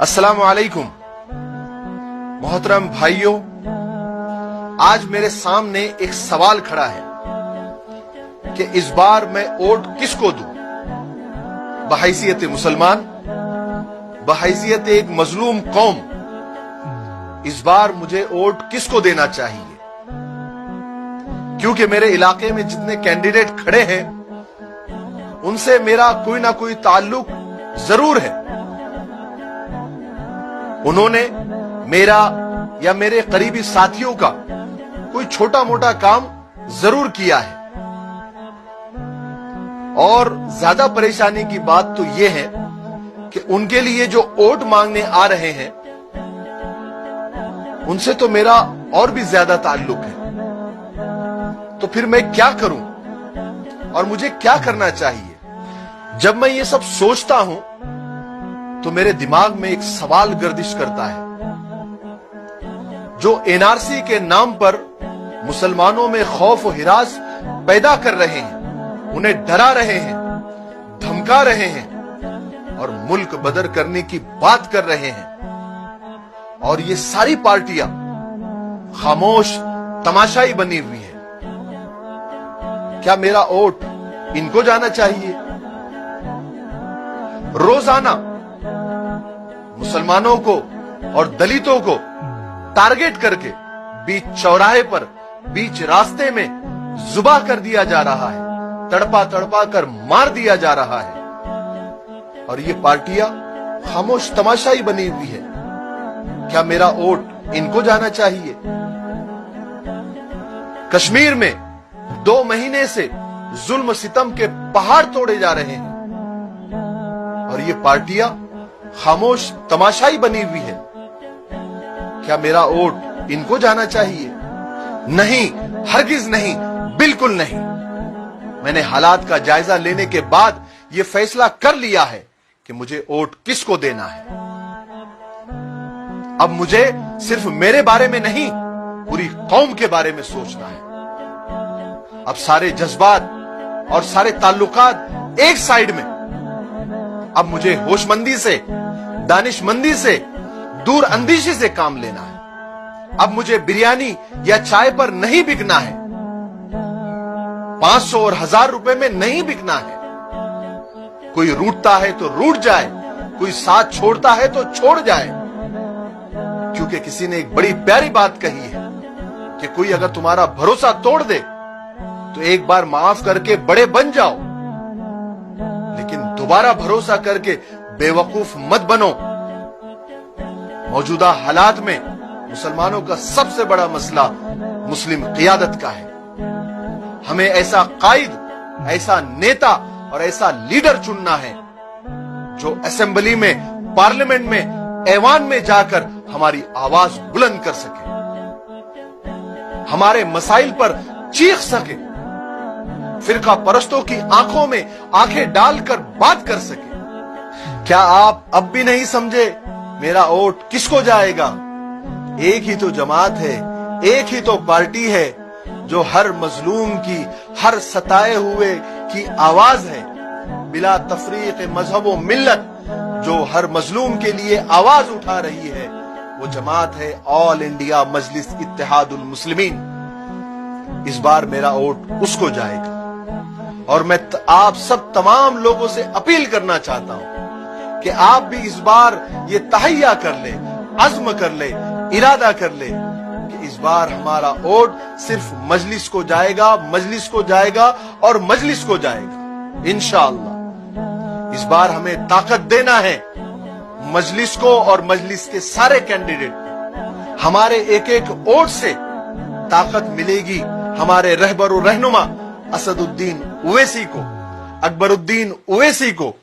अस्सलाम वालेकुम। मोहतरम भाइयों, आज मेरे सामने एक सवाल खड़ा है कि इस बार मैं वोट किसको दूं। बहैसियत मुसलमान, बहैसियत एक मजलूम कौम, इस बार मुझे वोट किसको देना चाहिए? क्योंकि मेरे इलाके में जितने कैंडिडेट खड़े हैं उनसे मेरा कोई ना कोई ताल्लुक जरूर है। उन्होंने मेरा या मेरे करीबी साथियों का कोई छोटा मोटा काम जरूर किया है। और ज्यादा परेशानी की बात तो यह है कि उनके लिए जो वोट मांगने आ रहे हैं उनसे तो मेरा और भी ज्यादा ताल्लुक है। तो फिर मैं क्या करूं और मुझे क्या करना चाहिए? जब मैं ये सब सोचता हूं तो मेरे दिमाग में एक सवाल गर्दिश करता है। जो एनआरसी के नाम पर मुसलमानों में खौफ और हिरास पैदा कर रहे हैं, उन्हें डरा रहे हैं, धमका रहे हैं और मुल्क बदर करने की बात कर रहे हैं, और ये सारी पार्टियां खामोश तमाशाई बनी हुई है, क्या मेरा वोट इनको जाना चाहिए? रोजाना मुसलमानों को और दलितों को टारगेट करके बीच चौराहे पर, बीच रास्ते में जुबा कर दिया जा रहा है, तड़पा तड़पा कर मार दिया जा रहा है, और ये पार्टियां खामोश तमाशाई बनी हुई है। क्या मेरा वोट इनको जाना चाहिए? कश्मीर में 2 महीने से जुल्म सितम के पहाड़ तोड़े जा रहे हैं और ये पार्टियां खामोश तमाशाई बनी हुई है। क्या मेरा वोट इनको जाना चाहिए? नहीं, हरगिज नहीं, बिल्कुल नहीं। मैंने हालात का जायजा लेने के बाद यह फैसला कर लिया है कि मुझे वोट किसको देना है। अब मुझे सिर्फ मेरे बारे में नहीं, पूरी कौम के बारे में सोचना है। अब सारे जज्बात और सारे ताल्लुकात एक साइड में। अब मुझे होशमंदी से, दानिशमंदी से, दूर अंदेशी से काम लेना है। अब मुझे बिरयानी या चाय पर नहीं बिकना है, 500 और 1000 रुपए में नहीं बिकना है। कोई रूठता है तो रूठ जाए, कोई साथ छोड़ता है तो छोड़ जाए। क्योंकि किसी ने एक बड़ी प्यारी बात कही है कि कोई अगर तुम्हारा भरोसा तोड़ दे तो एक बार माफ करके बड़े बन जाओ, लेकिन दोबारा भरोसा करके बेवकूफ मत बनो। मौजूदा हालात में मुसलमानों का सबसे बड़ा मसला मुस्लिम क़ियादत का है। हमें ऐसा कायद, ऐसा नेता और ऐसा लीडर चुनना है जो असेंबली में, पार्लियामेंट में, ऐवान में जाकर हमारी आवाज बुलंद कर सके, हमारे मसाइल पर चीख सके, फिरका परस्तों की आंखों में आंखें डालकर बात कर सके। क्या आप अब भी नहीं समझे मेरा वोट किसको जाएगा? एक ही तो जमात है, एक ही तो पार्टी है जो हर मजलूम की, हर सताए हुए की आवाज है। बिला तफरीक मजहब व मिल्लत जो हर मजलूम के लिए आवाज उठा रही है, वो जमात है ऑल इंडिया मजलिस इत्तेहादुल मुस्लिमीन। इस बार मेरा वोट उसको जाएगा और मैं आप सब तमाम लोगों से अपील करना चाहता हूं कि आप भी इस बार ये तहैया कर ले, अज़्म कर ले, इरादा कर ले कि इस बार हमारा वोट सिर्फ मजलिस को जाएगा, मजलिस को जाएगा और मजलिस को जाएगा इंशाअल्लाह। इस बार हमें ताकत देना है मजलिस को और मजलिस के सारे कैंडिडेट। हमारे एक एक वोट से ताकत मिलेगी हमारे रहबर और रहनुमा असदुद्दीन ओवैसी को, अकबरुद्दीन ओवैसी को,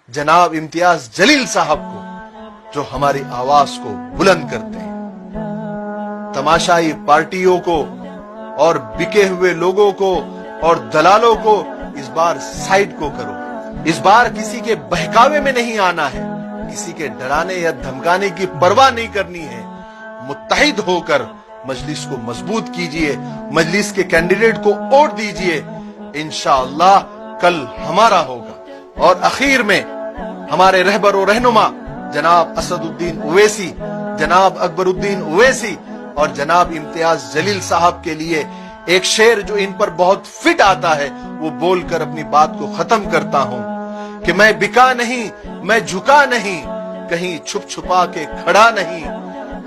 जनाब इम्तियाज जलील साहब को, जो हमारी आवाज को बुलंद करते हैं। तमाशाई पार्टियों को और बिके हुए लोगों को और दलालों को इस बार साइड को करो। इस बार किसी के बहकावे में नहीं आना है, किसी के डराने या धमकाने की परवाह नहीं करनी है। मुत्तहिद होकर मजलिस को मजबूत कीजिए, मजलिस के कैंडिडेट को वोट दीजिए। इंशाअल्लाह कल हमारा होगा। और आखिर में हमारे रहबर और रहनुमा जनाब असदुद्दीन ओवैसी, जनाब अकबरुद्दीन ओवैसी और जनाब इम्तियाज जलील साहब के लिए एक शेर जो इन पर बहुत फिट आता है वो बोलकर अपनी बात को खत्म करता हूं कि मैं बिका नहीं, मैं झुका नहीं, कहीं छुप छुपा के खड़ा नहीं,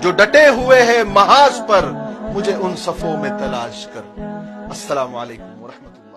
जो डटे हुए हैं महाज पर मुझे उन सफों में तलाश कर। अस्सलाम वालेकुम व रहमतुल्लाह।